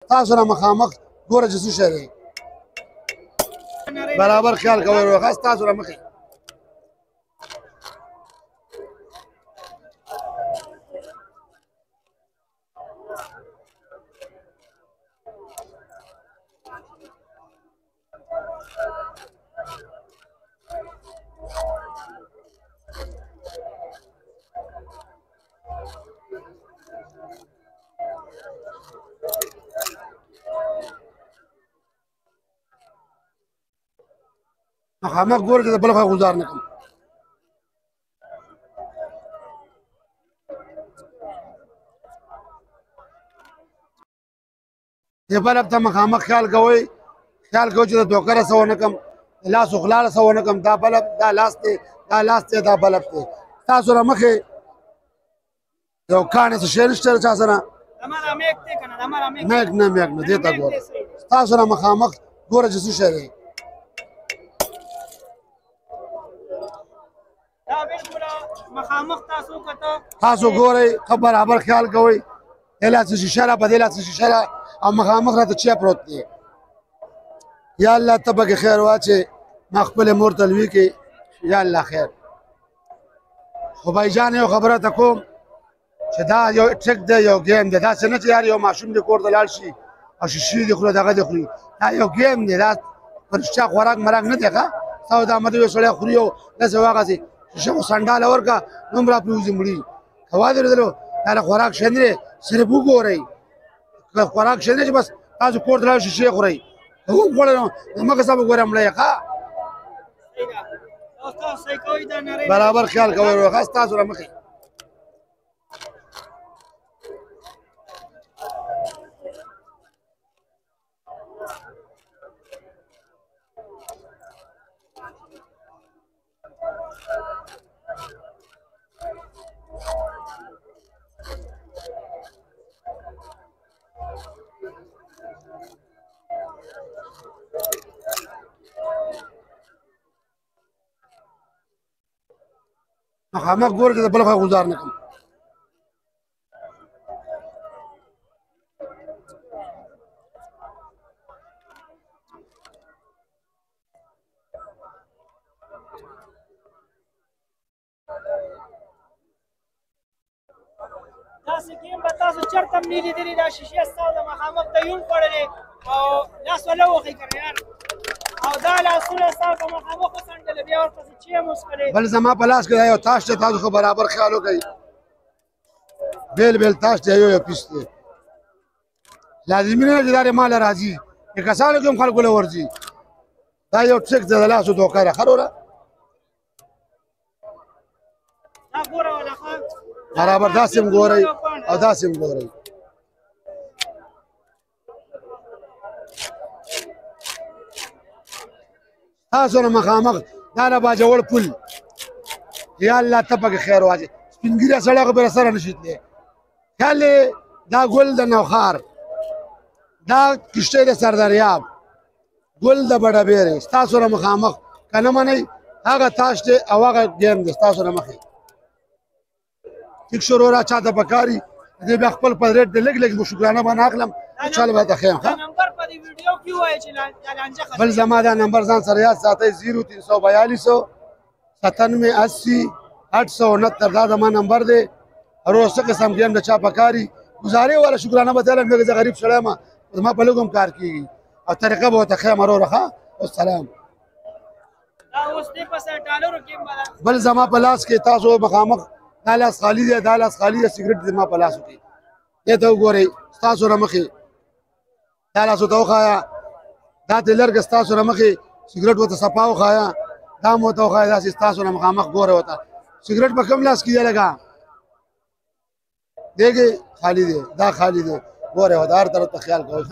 تاسو نه مخامخ ګوره چې څه شی دی برابر خیال کوئ وروره ښه ستاسو نه مخې مخامخ ګوره چې د بل خوا ګزار نه کړم دې بلب ته مخامخ خیال کوئ چې د دوکه رسه ونه کړم د لاس غلا رسه ونه کړم دا بلب دا لاس دی دا لاس دی دا بلب دی ستاسو نه مخې یو کاڼی څه شی نشته د چا سره میک نه دې ته ګوره ستاسو نه مخامخ ګوره چې څه شی دی تاسو ګورئ ښه برابر خیال کوئ دې لاس شیشه را په دې لاس شیشه را او مخامخ راته چیا پروت دی یا الله ته پکې خیر واچې ما خپلې مور ته لوي کې یا الله خیر خو بایجان یو خبره ته کوم چې دا یو ټریک دی یو ګیم دی داسې نه چې یار یو ماشوم دې کور ته لاړ شي او شیشې دې خوري دغه دې خوري دا یو ګیم دی دا په رښتیا خوراک مراک نه دی ښه ستا دا مده یو سړی خوري او داسې واغسې شیشه خو سنډاله ورکړه نو هم راپرېوځي مړي هوا دې لیدلو دا له خوراک شی نه دی صرف وګورئ که خوراک شی نه چې بس تاسو کور ته لاړ شیشې خورئ که هم خوړل نو مګه صاحب وګوره مړی ښه برابر خیال کوئ ورو ښه ستاسو نه مخې مخامخ ګوره چې د بل خوا ګزار نه کړم داسې ګیم به تاسو چېرته هم نه لیدلي دا شیشې ستاسو د مخامخ ته یون خوړلې او لاس وله وخی که نه یار او دا لاسونه ستاسو په مخامخ وڅنډلې بیا ورپسې چې هم وڅښلې بل زما په لاس کې دا یو تاش دی تاسو خو برابر خیال وکړئ بیل تاش دی یو پیس دی لازمي نه چې دا د ماله راځي د کسانو کې هم خلکو له ورځي دا یو ټریک دی د لاسو دوکه ده ښه وروره دا ګوره ولا ښه برابر داسې هم ګورئ او داسې هم ګورئ تاسو نه مخامخ دا نه باجوړ پل یا الله ته پکې خیر واچي سپین ږیری سړی خو بېله سره نشي تللی خیال دا ګل د نوخار دا کشتۍ د سردریاب ګل د بډهبېرې ستاسو نه مخامخ که نه منئ هغه تاش دی او هغه ګیم دی ستاسو نه مخې ټیک شو وروره چاته پکاري دې بیا خپل په ریټ د لږ لږ به شکرانه باندې اخلم انشاءالله به درته ښیم ښه بل زما دا نمبر ځان سره یاد ساتئ 0342 97 80 869 دا زما نمبر دی روز څه قسم ګیم د چا پکاري ګزارې والا شکرانه به تعالی زه غریب سړی یم زما په لږ هم کار کېږي او طریقه به ورته ښیم وروره ښه والسلام بل زما په لاس کې تاسو مخامخ دا لاس خالي دی دا لاس خالي دی سګرټ زما په لاسو کې دې ته وګورئ ستاسو نه مخې دا لاسو ته وښایه دا ته لرګه ستاسو نه مخې سګرټ ورته صفا وښایه دا مو ورته وښایه داسې ستاسو نه مخامخ ګوره ورته سګرټ په کوم لاس کې دی لګه دیږې خالي دی دا خالي دی ګوره ورته هر طرف ته خیال کوئ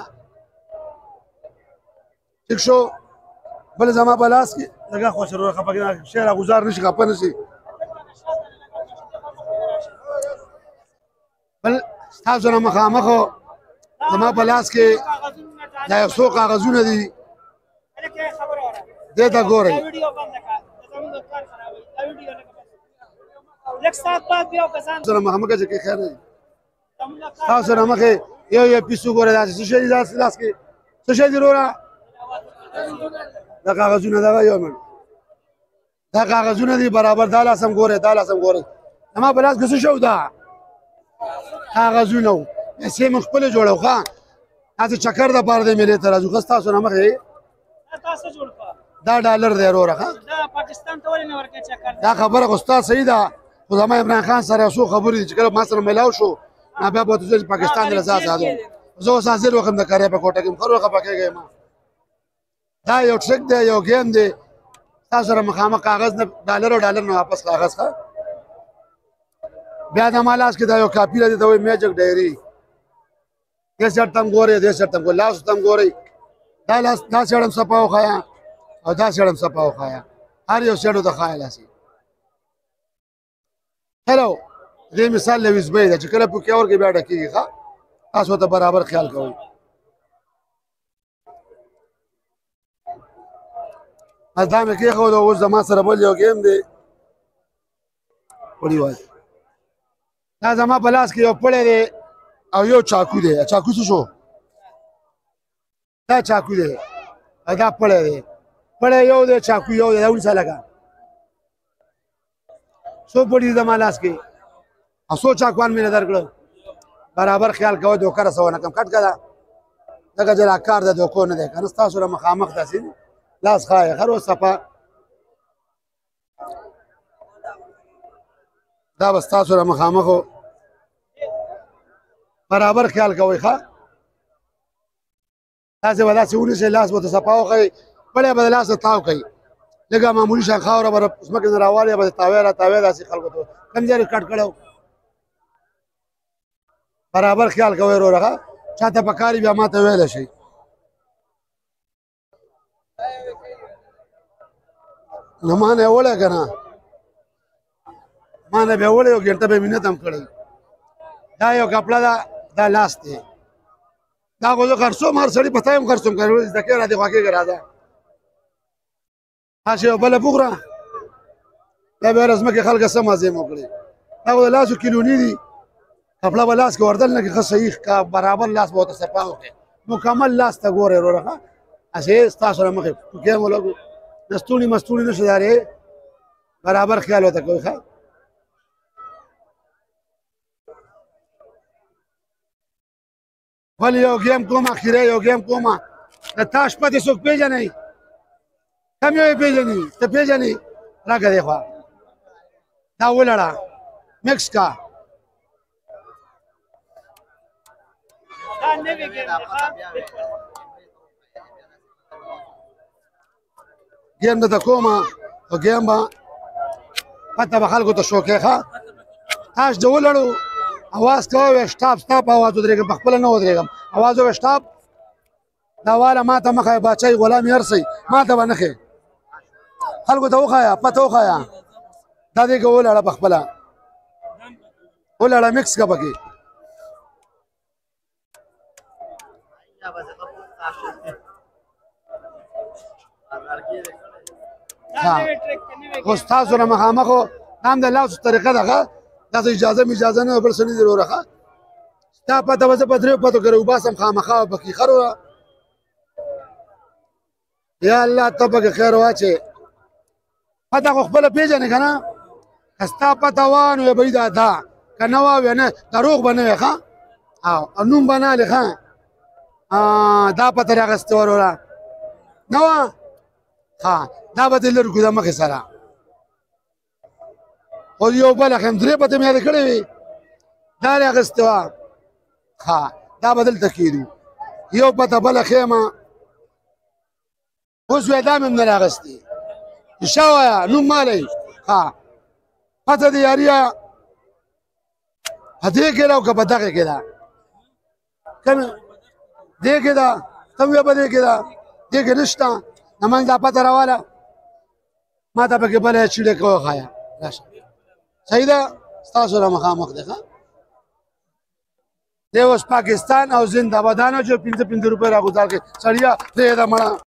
ټیک شو بل زما په لاس کې لږه خوش وروره خفه کېږه شی راګزار نه شي خفه نه شي بل ستاسو نه مخامخ زما په لاس کې دا یو څو کاغذونه دي دې ته ګورئ سره مخامخ چې خیر دی تاسو نه مخې یو پیس وګوره داسې څه شی دي داسې لاس کې څه شی دي وروره دا کاغذونه دغه یو منټ دا کاغذونه دي برابر دا لاس هم ګورئ دا لاس هم ګورئ زما په لاس کې څه شی و دا کاغذونه وو پیسې موږ خپلې جوړوو ښه داسې چکر دپاره دی مېلې ته راځو ښه ستاسو نه مخې تاسو جوړ کړه دا ډالر دی وروره ښه دا پاکستان ته ولې نه ورکړې چکر دا خبره خو ستا صحیح ده خو زما عمران خان سره یو څو خبرې دي چې کله ما سره میلاو شو نو بیا به ورته چې پاکستان د رضا ازادوم زه اوس حاضر وخم د کاریا په کوټه کې خر وخه پکېږم دا یو ټریک دی یو گیم دی تاسو سره مخامخ کاغذ نه ډالر او ډالر نه واپس کاغذ ښه بیا د مالاس کې دا یو کاپی لري ته وایي میجک ډایري دې سر تم ګورئ دې سر تم ګورئ لاس تم ګورئ دا لاس دا سړم صفا وښایه او دا سړم صفا وښایه هر یو سړو ته ښایه لاسي هلو دې مثال لویس بی ده چې کله په کې اور کې بیا ډکېږي ښه تاسو ته برابر خیال کوئ بس دا مې کېښود اوس زما سره بل یو ګیم دی وړي وایي دا زما په لاس کې یو پړی دی او یو چاکو دی چاکو څه شو دا چاکو دی او دا پړی دی پړی یو دی چاکو یو دی دا ونیسه لږه څو پړي دي زما لاس کې او څو چاکوان مې نه درکړه برابر خیال کوئ دوکه رسوه نه کم کټ که ده ځکه چې دا کار د دوکو نه دی که نه ستاسو سره مخامخ داسې لاس ښایه هر وخت صفا دا به ستاسو سره مخامخ برابر خیال کوئ ښه داسې به داسې ونیسئ لاس به ورته صفا وښیئ پړی به د لاسه تاو کوئ لږه معمولي شان خاوره به ځمکې نه راوالئ به د تاوی را تاوی داسې خلکو ته کوم ځای کټ کړی و برابر خیال کوئ وروره ښه چاته پکار وي بیا ما ته ویلی شئ نو ما نه یې وړی که نه ما نه بیا وړی یو ګنټه به محنت هم کړی دا یو کپړه ده دا لاس دی دا خو زه خرڅوم هر سړي په تا هم خرڅوم که زده کې را دې خوا کېږه راځه هسې یو بله پوخوره بیا بیا ځمکې خلکه څه مزې مو کړې دا خو د لاسو کیلوني دي کپړه به لاس کې وردل نه کړي ښه صحیح کا برابر لاس به ورته صفا وکړې مکمل لاس ته ګورئ وروره ښه هسې ستاسو سره مخې ټوکې مو لګو نستوڼي مستوڼي نه شي دارې برابر خیال ورته کوئ ښه بل یو ګیم کوم اخیری یو ګیم کوم د تاش پتې څوک پېژنئ کم یو یې پېژني ته پېژنې راکړه دې خوا دا ولړه مکس کا دا نوی ګیم دی ګیم درته کوم او ګیم به پته به خلکو ته شوقې ښه تاش د ولړو اواز کوئ سټاپ سټاپ اواز ودرېږم په خپله نه ودرېږم اواز ووایه سټاپ دا واله ما ته مخه باچۍ غلامي هر څه ما ته به نښې خلکو ته وښایه پته وښایه دا دې که ولړه په خپله ولړه مکس که پکې اوس تاسو سره مخامخ دا هم د لاسو طریقه ده ښه داسې اجازه نه بل څه نه دي وروره ښه ستا پته به زه په درېو پتو کې راوباسم خامخا به پکې ښه وروره یا الله ته پکې خیر واچې پته خو خپله پېژنې که نه که ستا پته وه نو به وي دا که نه وه نه دروغ به نه وي ښه او نوم به نه هلې ښه دا پته دې اخیستې وه وروره نه وه ښه دا به دې لرې کړو د مخې سره او یو بله ښیم درې پته مې یادې کړې وې دا دې اخیستې وه ښه دا به دلته کېدو یو پته بله ښیمه اوس وایي دا مې هم نه راغستې رښتیا وایه نوم مالی ښه پته دې یاري په دې کې ده او که په دغې کې ده کومې دې کې ده ته وایه په دې کې ده دې کې نشته د منځ دا پته راواله ما ته پکې بله چیړې که وښایه راشه صحیح ده ستاسو سره مخامخ دی ښه دی اوس پاکستان او زنده‌باد چې 15 روپۍ راګوزار کړي سړیا پرېږده مړه